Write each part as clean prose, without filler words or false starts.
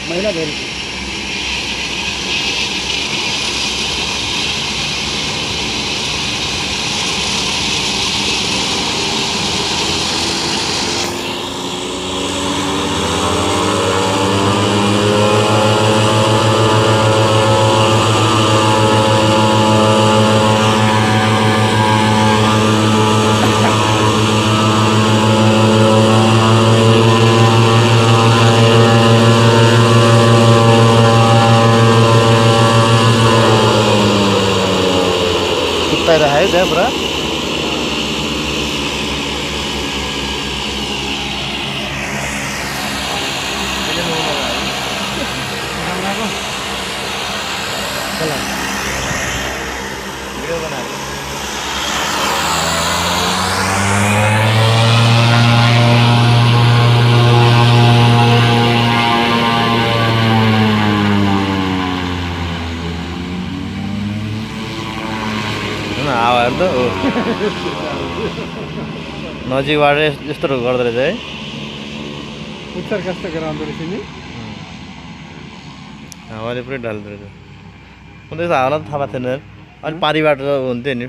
महिला धेरै छन्। कुत्ता है त्यहाँ पुरा भिडियो बनाएको हावाहरू त हो नजिकबाट यस्तो गर्दो रहेछ है उत्तर कस्तो गराउँदो रहेछ नि हावाले पुरै ढाल्दो रहेछ म त्यस्तो हावालाई त थाहा भएको थिएन अलिक पारिबाट हुन्थ्यो नि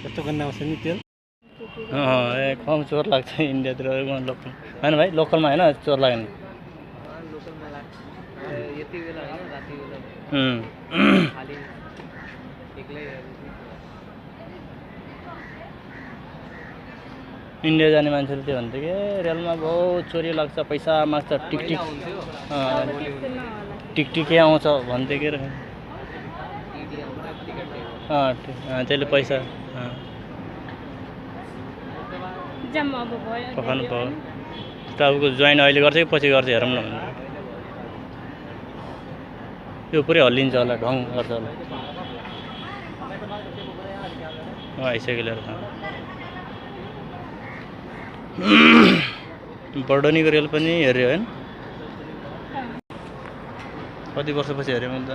कस्तो गर्न आउँछ नि तेल ए कम चोर लाग्छ इन्डियातिर लोकल होइन भाइ लोकलमा होइन चोर लाग्ने यति बेला होइन राति बेला खाली एक्लै इन्डिया जाने मान्छेले त्यो भन्थ्यो कि रेलमा बहुत चोरी लाग्छ पैसा माग्छ टिकटिक टिकटिकै आउँछ भन्थ्यो के त्यसले पैसा पकाउनु पायो तपाईँको जोइन अहिले गर्छ कि पछि गर्छ हेरौँ न यो पुरै हल्लिन्छ होला ढङ गर्छ होला आइसक्यो लिएर बर्डनीको रेल पनि हेऱ्यो होइन कति वर्षपछि हेऱ्यो मैले त